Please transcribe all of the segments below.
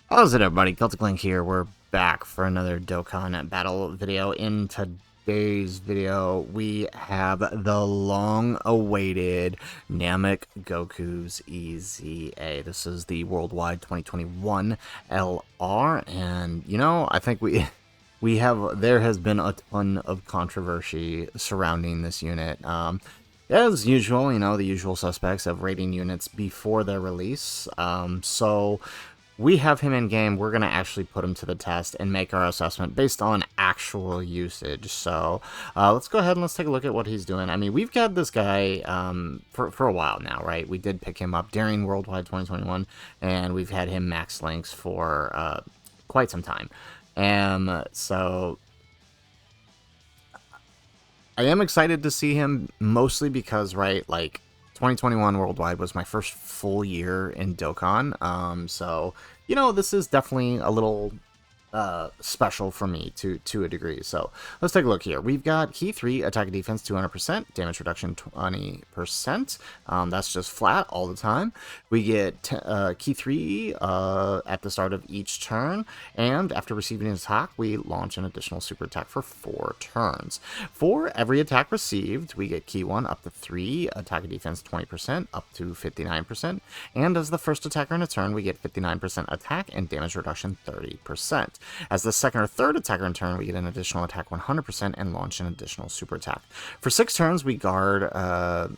How's it, everybody? Celtic Link here. We're back for another Dokkan battle video. In today's video, we have the long-awaited Namek Goku's EZA. This is the Worldwide 2021 LR, and I think there has been a ton of controversy surrounding this unit. As usual, the usual suspects of rating units before their release. So we have him in game. We're going to actually put him to the test and make our assessment based on actual usage. So let's go ahead and let's take a look at what he's doing. I mean, we've got this guy for a while now, right? We did pick him up during Worldwide 2021, and we've had him max links for quite some time. So I am excited to see him, mostly because, right, like, 2021 Worldwide was my first full year in Dokkan, so, this is definitely a little special for me to a degree. So let's take a look here. We've got key 3, attack and defense 200%, damage reduction 20%. That's just flat all the time. We get key 3 at the start of each turn, and after receiving an attack, we launch an additional super attack for 4 turns. For every attack received, we get key 1 up to 3, attack and defense 20%, up to 59%, and as the first attacker in a turn, we get 59% attack and damage reduction 30%. As the second or third attacker in turn, we get an additional attack 100% and launch an additional super attack. For 6 turns, we guard all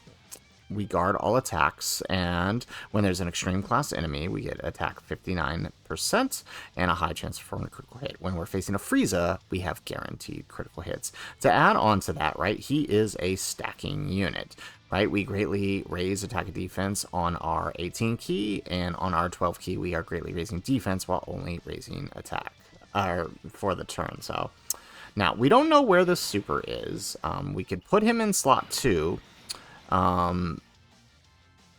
attacks, and when there's an extreme class enemy, we get attack 59% and a high chance for a critical hit. When we're facing a Frieza, we have guaranteed critical hits. To add on to that, right, he is a stacking unit. Right, we greatly raise attack and defense on our 18 key, and on our 12 key, we are greatly raising defense while only raising attack for the turn. So now we don't know where this super is. We could put him in slot 2.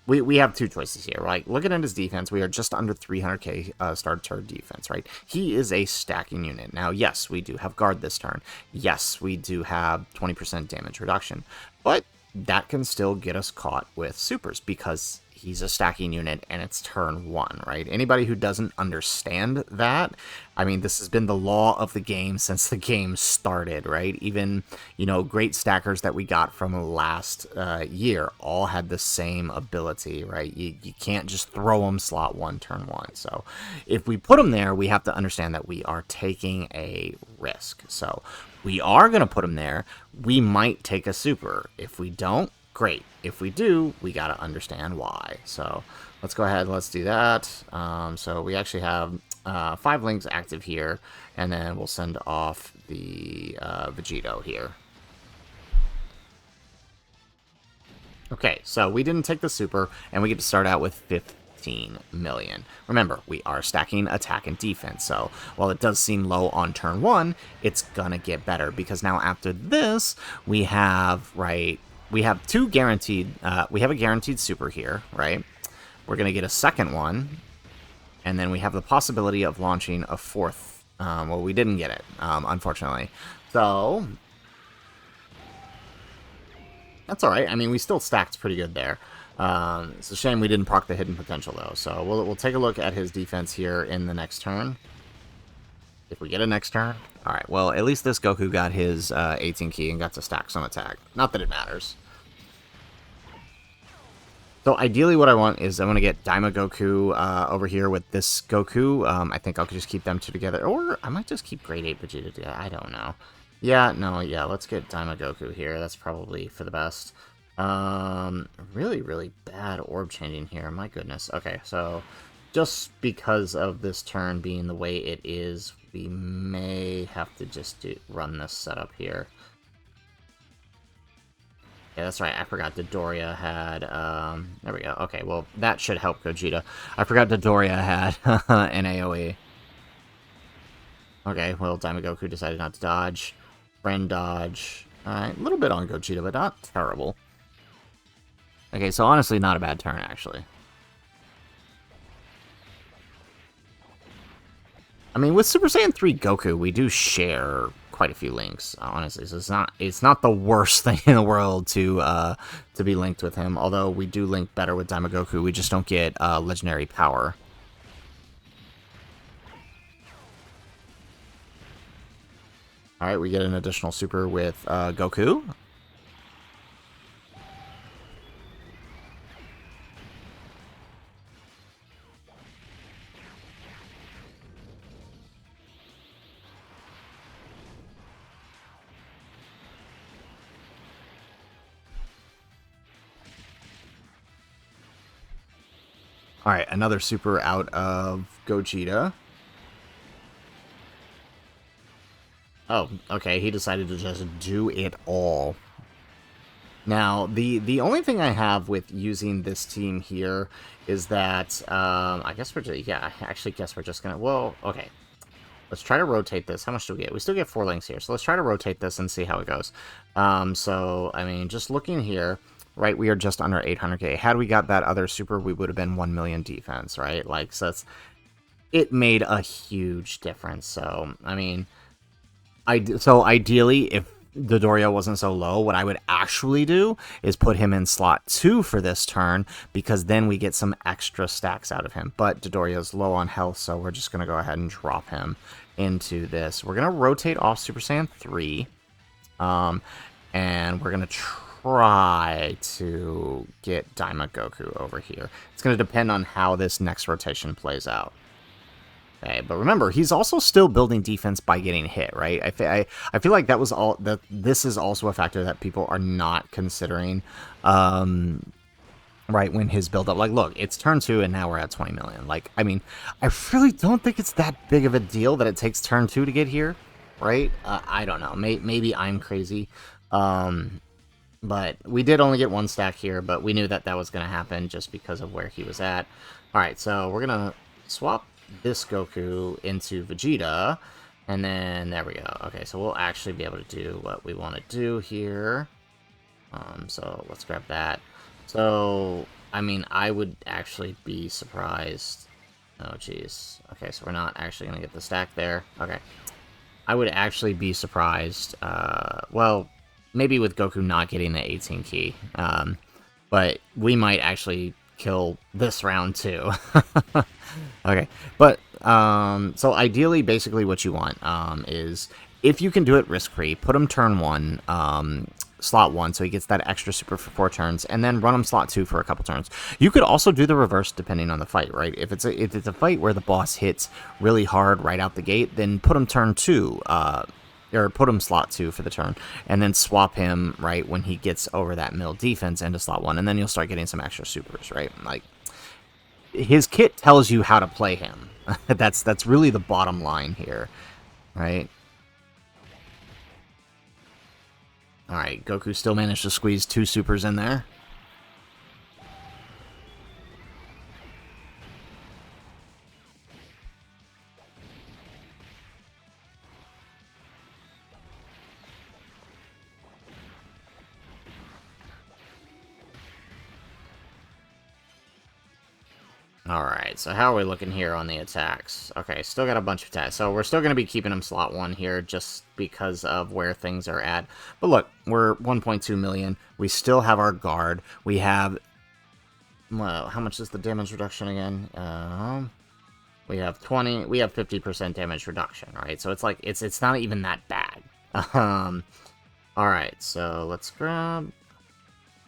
We have 2 choices here, right? Looking at his defense, we are just under 300k start turn defense, right? He is a stacking unit. Now, yes, we do have guard this turn. Yes, we do have 20% damage reduction, but that can still get us caught with supers because he's a stacking unit and it's turn 1, right? Anybody who doesn't understand that, I mean, this has been the law of the game since the game started, right? Even, great stackers that we got from last year all had the same ability, right? You can't just throw them slot 1, turn 1. So if we put them there, we have to understand that we are taking a risk. So we are going to put him there. We might take a super. If we don't, great. If we do, we got to understand why. So let's go ahead and let's do that. So we actually have 5 links active here, and then we'll send off the Vegito here. Okay, so we didn't take the super, and we get to start out with 15 million. Remember, we are stacking attack and defense, so while it does seem low on turn 1, it's gonna get better, because now after this, we have, right, we have 2 guaranteed, we have a guaranteed super here, right? We're gonna get a second one, and then we have the possibility of launching a 4th. Well, we didn't get it, unfortunately. So that's all right. I mean, we still stacked pretty good there. It's a shame we didn't proc the hidden potential, though. So we'll take a look at his defense here in the next turn. If we get a next turn. All right, well, at least this Goku got his 18 key and got to stack some attack. Not that it matters. So ideally what I want is I want to get Daima Goku over here with this Goku. I think I'll just keep them 2 together. Or I might just keep Grade 8 Vegeta together. I don't know. Yeah, let's get Daima Goku here. That's probably for the best. Really, really bad orb changing here. My goodness. Okay, so just because of this turn being the way it is, we may have to just run this setup here. Yeah, that's right. I forgot Dodoria had, there we go. Okay, well, that should help Gogeta. I forgot Dodoria had an AoE. Okay, well, Daima Goku decided not to dodge. Friend dodge. Alright, a little bit on Gogeta, but not terrible. Okay, so honestly, not a bad turn, actually. I mean, with Super Saiyan 3 Goku, we do share quite a few links, honestly. So it's not the worst thing in the world to be linked with him. Although we do link better with Daima Goku, we just don't get legendary power. All right, we get an additional super with Goku. All right, another super out of Gogeta. Oh, okay, he decided to just do it all. Now, the only thing I have with using this team here is that, I guess we're just, yeah, I actually guess we're just gonna, well, okay. Let's try to rotate this. How much do we get? We still get 4 links here, so let's try to rotate this and see how it goes. So, I mean, just looking here, right, we are just under 800k. Had we got that other super, we would have been 1 million defense, right? Like, so it made a huge difference. So, I mean, so ideally, if Dodoria wasn't so low, what I would actually do is put him in slot 2 for this turn, because then we get some extra stacks out of him. But Dodoria's low on health, so we're just going to go ahead and drop him into this. We're going to rotate off Super Saiyan 3, and we're going to try to get Namek Goku over here. It's going to depend on how this next rotation plays out. Okay, but remember, he's also still building defense by getting hit, right? I feel like that was all that. This is also a factor that people are not considering, right? When his build up, like, look, it's turn 2 and now we're at 20 million. Like, I mean, I really don't think it's that big of a deal that it takes turn 2 to get here, right? I don't know. Maybe I'm crazy, but we did only get 1 stack here, but we knew that that was going to happen just because of where he was at. All right, so we're gonna swap this Goku into Vegeta, and then there we go. Okay, so we'll actually be able to do what we want to do here. So let's grab that. So, I mean, I would actually be surprised. Oh, jeez. Okay, so we're not actually going to get the stack there. Okay. I would actually be surprised. Well, maybe with Goku not getting the 18 key. But we might actually kill this round too. Okay, but so ideally, basically what you want is, if you can do it risk-free, put him turn 1, slot 1, so he gets that extra super for 4 turns, and then run him slot 2 for a couple turns. You could also do the reverse depending on the fight, right? If it's a fight where the boss hits really hard right out the gate, then put him turn 2, or put him slot 2 for the turn, and then swap him, right, when he gets over that middle defense into slot 1, and then you'll start getting some extra supers, right? Like, his kit tells you how to play him. That's really the bottom line here, right? Alright, Goku still managed to squeeze 2 supers in there. Alright, so how are we looking here on the attacks? Okay, still got a bunch of attacks. So we're still going to be keeping him slot 1 here just because of where things are at. But look, we're 1.2 million. We still have our guard. We have... Well, how much is the damage reduction again? We have 20... We have 50% damage reduction, right? So it's like, it's not even that bad. Alright, so let's grab...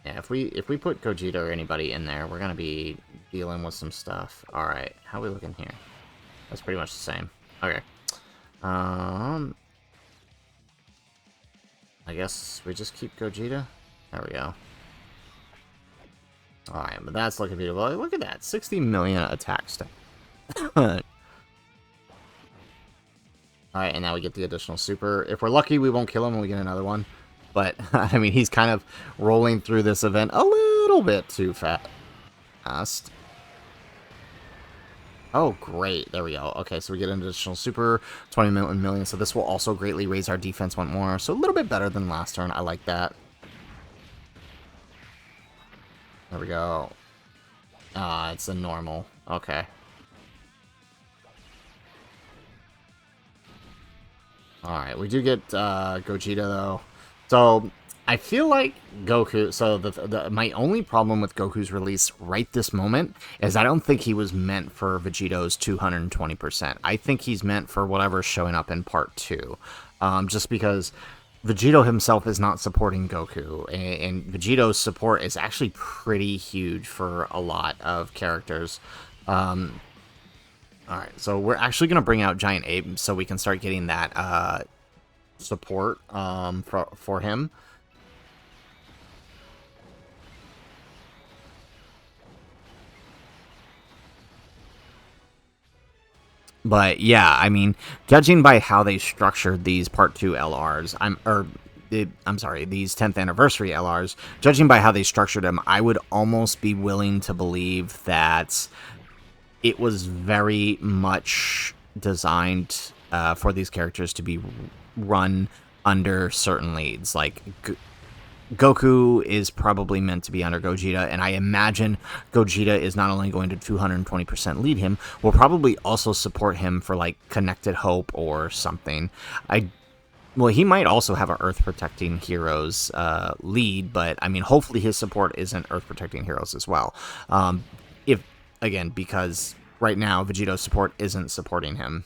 Yeah, if we put Gogeta or anybody in there, we're gonna be dealing with some stuff. Alright, how are we looking here? That's pretty much the same. Okay. I guess we just keep Gogeta? There we go. Alright, but that's looking beautiful. Look at that, 60 million attack stat. Alright, and now we get the additional super. If we're lucky, we won't kill him and we get another one. But, I mean, he's kind of rolling through this event a little bit too fast. Oh, great. There we go. Okay, so we get an additional super, 20 million. So this will also greatly raise our defense one more. So a little bit better than last turn. I like that. There we go. It's a normal. Okay. Alright, we do get Gogeta, though. So, I feel like Goku... So, my only problem with Goku's release right this moment is I don't think he was meant for Vegito's 220%. I think he's meant for whatever's showing up in Part 2. just because Vegito himself is not supporting Goku, and Vegito's support is actually pretty huge for a lot of characters. Alright, so we're actually going to bring out Giant Ape so we can start getting that support for him. But yeah, I mean, judging by how they structured these Part 2 LRs, I'm sorry, these 10th anniversary LRs, judging by how they structured them, I would almost be willing to believe that it was very much designed for these characters to be run under certain leads. Like, Goku is probably meant to be under Gogeta, and I imagine Gogeta is not only going to 220% lead him, will probably also support him for, like, Connected Hope or something. Well, he might also have an Earth Protecting Heroes lead, but, I mean, hopefully his support isn't Earth Protecting Heroes as well. Again, because right now, Vegeto's support isn't supporting him.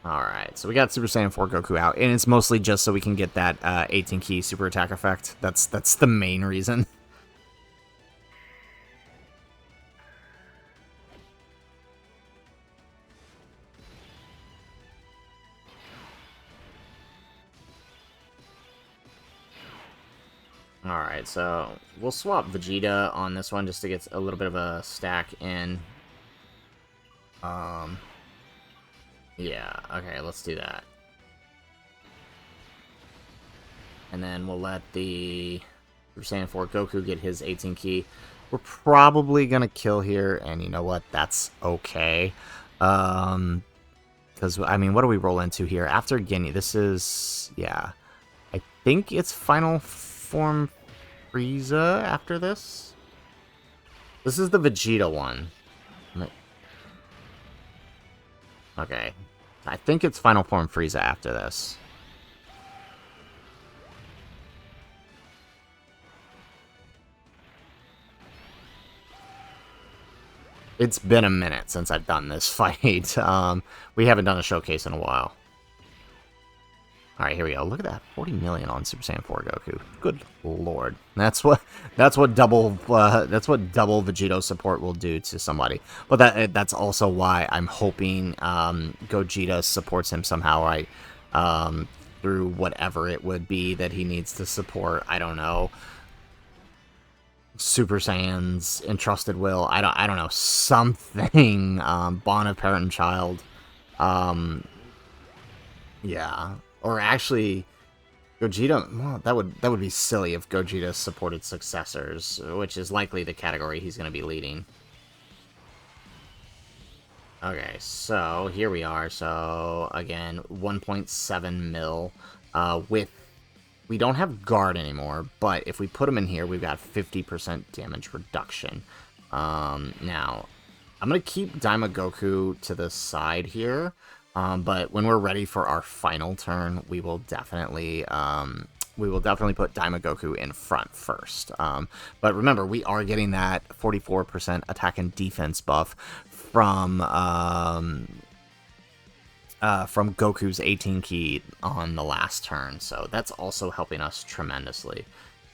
Alright, so we got Super Saiyan 4 Goku out, and it's mostly just so we can get that 18 key super attack effect. That's the main reason. Alright, so we'll swap Vegeta on this one just to get a little bit of a stack in. Yeah, okay, let's do that. And then we'll let the Super Saiyan 4 Goku get his 18 key. We're probably gonna kill here, and you know what? That's okay. Because, I mean, what do we roll into here? After Ginyu, this is, yeah. I think it's Final Form Frieza after this. This is the Vegeta one. Okay. I think it's Final Form Frieza after this. It's been a minute since I've done this fight. We haven't done a showcase in a while. Alright, here we go. Look at that. 40 million on Super Saiyan 4 Goku. Good lord. That's what double Vegito support will do to somebody. But that's also why I'm hoping Gogeta supports him somehow, right? Through whatever it would be that he needs to support. I don't know. Super Saiyan's entrusted will. I don't know. Something. Bond of parent and child. Yeah. Or actually, Gogeta, well, that would be silly if Gogeta supported successors, which is likely the category he's going to be leading. Okay, so here we are. So, again, 1.7 mil with... We don't have guard anymore, but if we put him in here, we've got 50% damage reduction. Now, I'm going to keep Daima Goku to the side here. But when we're ready for our final turn, we will definitely put Daima Goku in front first. But remember, we are getting that 44% attack and defense buff from Goku's 18 key on the last turn, so that's also helping us tremendously.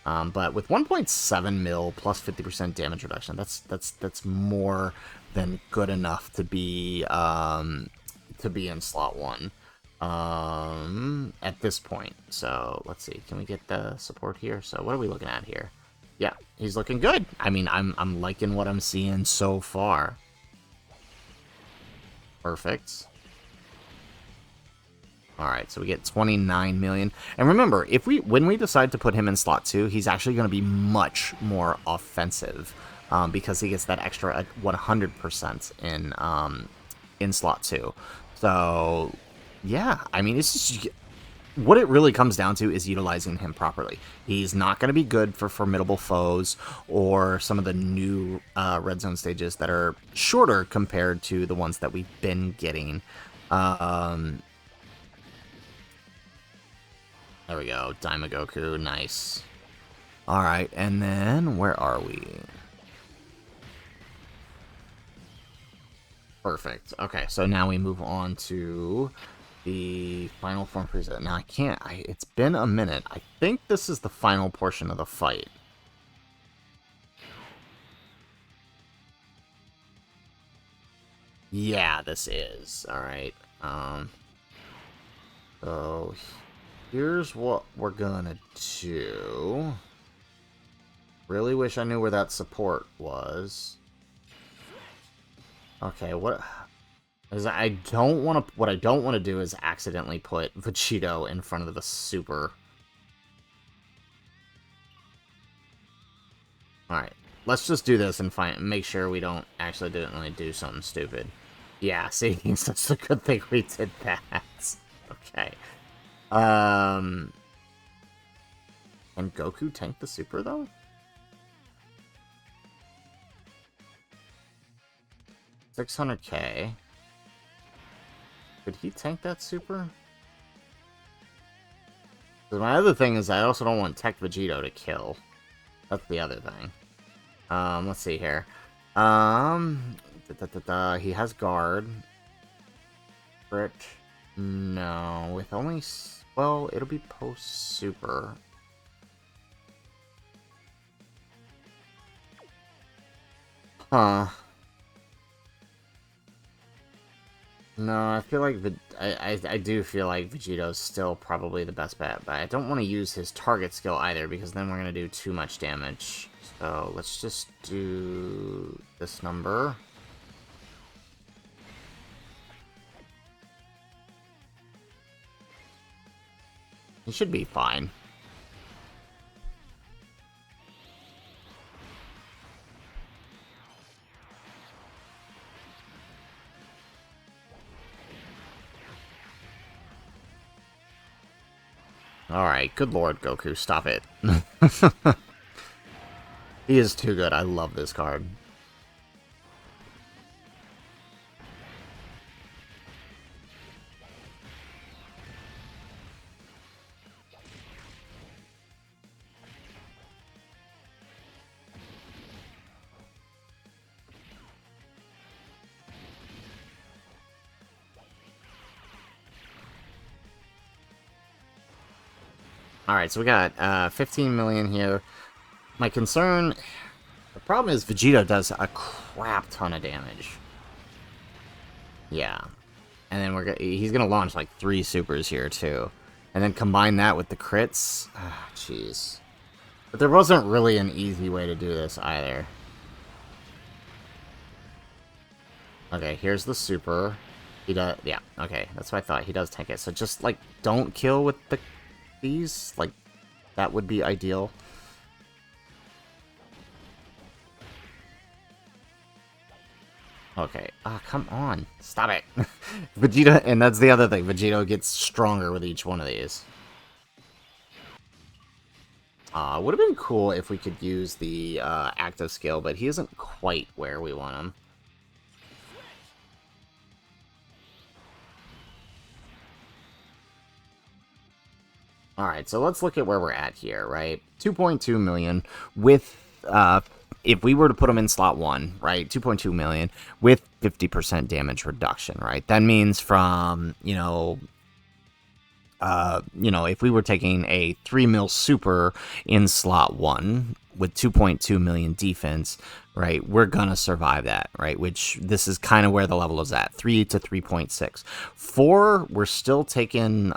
But with 1.7 mil plus 50% damage reduction, that's more than good enough to be in slot 1 at this point. So let's see, can we get the support here? So what are we looking at here? Yeah, he's looking good. I mean, I'm liking what I'm seeing so far. Perfect. Alright, so we get 29 million. And remember, when we decide to put him in slot 2, he's actually going to be much more offensive because he gets that extra 100% in slot 2. So, yeah, I mean, it's just, what it really comes down to is utilizing him properly. He's not going to be good for formidable foes or some of the new red zone stages that are shorter compared to the ones that we've been getting. There we go, Daima Goku, nice. Alright, and then, where are we? Perfect. Okay, so now we move on to the final form Frieza. Now I can't. It's been a minute. I think this is the final portion of the fight. Yeah, this is. All right. So here's what we're gonna do. Really wish I knew where that support was. Okay, what I don't want to do is accidentally put Vegito in front of the super. All right, let's just do this and make sure we don't accidentally do something stupid. Yeah, see, it's such a good thing we did that. Okay. Can Goku tank the super though? $600K. Could he tank that super? My other thing is I also don't want Tech Vegito to kill. That's the other thing. Let's see here. He has guard. Crit. No, with only... Well, it'll be post-super. Huh. No, I feel like I do feel like Vegito's still probably the best bet, but I don't want to use his target skill either, because then we're going to do too much damage. So let's just do this number. He should be fine. Alright, good lord, Goku, stop it. He is too good, I love this card. Alright, so we got 15 million here. My concern... The problem is Vegito does a crap ton of damage. Yeah. And then he's going to launch like 3 supers here too. And then combine that with the crits. Jeez. But there wasn't really an easy way to do this either. Okay, here's the super. He does... Yeah, okay. That's what I thought. He does tank it. So just, like, don't kill with these. Like, that would be ideal. Okay. Ah, come on. Stop it. Vegeta, and that's the other thing. Vegito gets stronger with each one of these. Would have been cool if we could use the active skill, but he isn't quite where we want him. Alright, so let's look at where we're at here, right? 2.2 million with, if we were to put them in slot 1, right? 2.2 million with 50% damage reduction, right? That means from, if we were taking a 3 mil super in slot 1 with 2.2 million defense, right, we're gonna survive that, right? Which this is kind of where the level is at, 3 to 3.6. 4, we're still taking,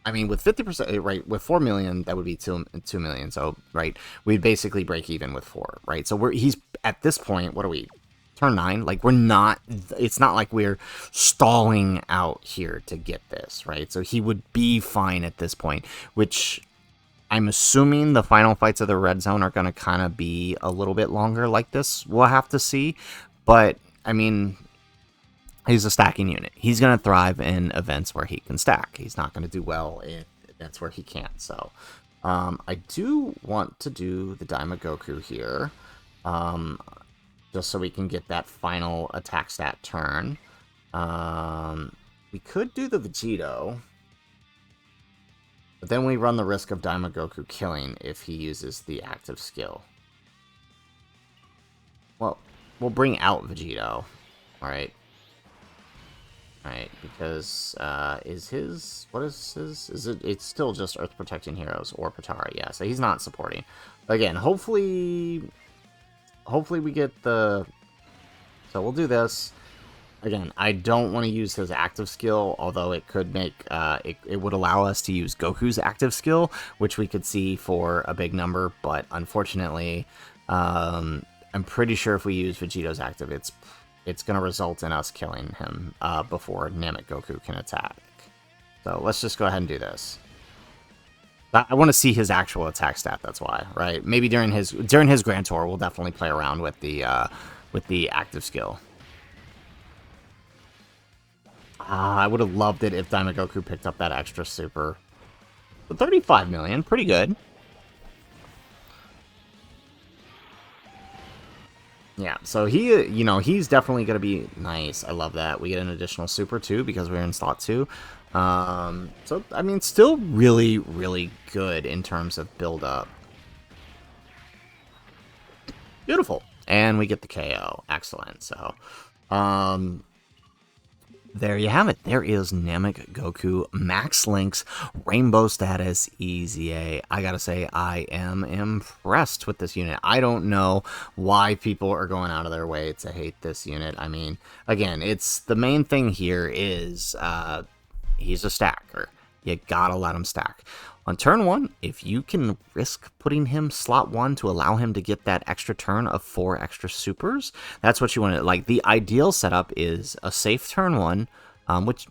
I mean, with 50%, right, with 4 million, that would be 2 million. So, right, we'd basically break even with 4, right? So he's, at this point, what are we, turn 9? Like, we're not, it's not like we're stalling out here to get this, right? So he would be fine at this point, which I'm assuming the final fights of the Red Zone are going to kind of be a little bit longer like this. We'll have to see. But, I mean... He's a stacking unit. He's going to thrive in events where he can stack. He's not going to do well in events where he can't. So, I do want to do the NAMEK Goku here. Just so we can get that final attack stat turn. We could do the Vegito. But then we run the risk of NAMEK Goku killing if he uses the active skill. Well, we'll bring out Vegito. Alright. Alright, because, what is his? It's still just Earth Protecting Heroes or Patara, yeah, so he's not supporting. Again, hopefully we get the... So we'll do this. Again, I don't want to use his active skill, although it could make, it would allow us to use Goku's active skill, which we could see for a big number, but unfortunately, I'm pretty sure if we use Vegeto's active, it's going to result in us killing him before Namek Goku can attack. So let's just go ahead and do this. I want to see his actual attack stat, that's why, right? Maybe during his Grand Tour, we'll definitely play around with the active skill. I would have loved it if Namek Goku picked up that extra super. But 35 million, pretty good. Yeah, so he, he's definitely going to be nice. I love that. We get an additional super, too, because we're in slot 2. So, I mean, still really, really good in terms of build-up. Beautiful. And we get the KO. Excellent. So, there you have it. There is Namek Goku Max Link's Rainbow Status EZA. I gotta say, I am impressed with this unit. I don't know why people are going out of their way to hate this unit. I mean, again, the main thing here is he's a stacker. You gotta let him stack. On turn 1, if you can risk putting him slot 1 to allow him to get that extra turn of 4 extra supers, that's what you want to... Like, the ideal setup is a safe turn 1, which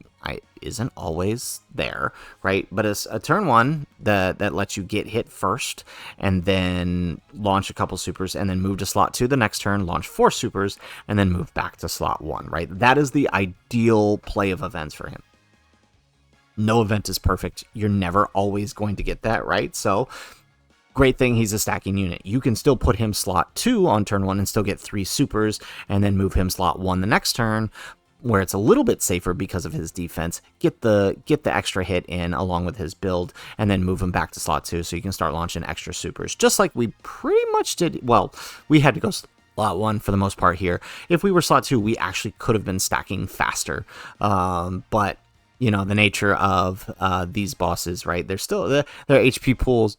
isn't always there, right? But it's a turn 1 that lets you get hit first, and then launch a couple supers, and then move to slot 2 the next turn, launch 4 supers, and then move back to slot 1, right? That is the ideal play of events for him. No event is perfect. You're never always going to get that, right? So, great thing he's a stacking unit. You can still put him slot 2 on turn 1 and still get 3 supers, and then move him slot 1 the next turn, where it's a little bit safer because of his defense. Get the extra hit in along with his build, and then move him back to slot 2 so you can start launching extra supers. Just like we pretty much did. Well, we had to go slot 1 for the most part here. If we were slot 2, we actually could have been stacking faster. But the nature of these bosses, right? They're still, their HP pools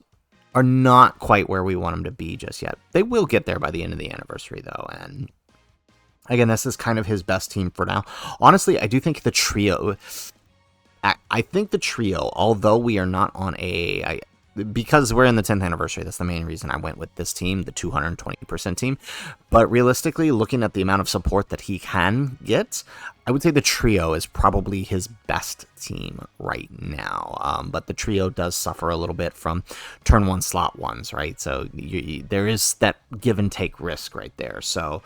are not quite where we want them to be just yet. They will get there by the end of the anniversary, though. And again, this is kind of his best team for now. Honestly, I do think the trio, although we are not on because we're in the 10th anniversary, that's the main reason I went with this team, the 220% team. But realistically, looking at the amount of support that he can get, I would say the trio is probably his best team right now. But the trio does suffer a little bit from turn 1 slot 1s, right? So there is that give and take risk right there. So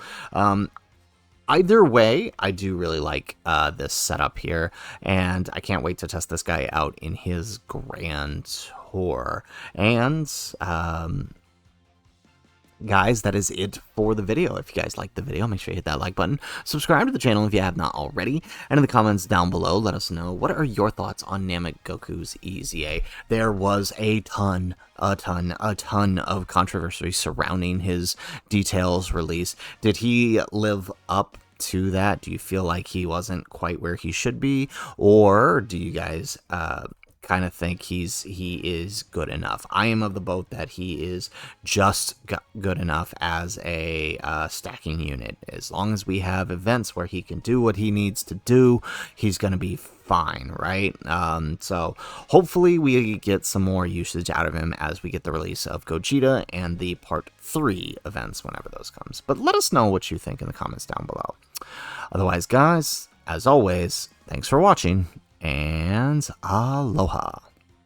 either way, I do really like this setup here, and I can't wait to test this guy out in his Grand Tour. And guys, that is it for the video. If you guys liked the video, make sure you hit that like button. Subscribe to the channel if you have not already. And in the comments down below, let us know, what are your thoughts on Namek Goku's EZA? There was a ton of controversy surrounding his details release. Did he live up to that? Do you feel like he wasn't quite where he should be? Or do you guys kind of think he is good enough? I am of the boat that he is just good enough as a stacking unit. As long as we have events where he can do what he needs to do, he's going to be fine, right? So hopefully we get some more usage out of him as we get the release of Gogeta and the Part 3 events whenever those comes. But let us know what you think in the comments down below. Otherwise, guys, as always, thanks for watching, and aloha.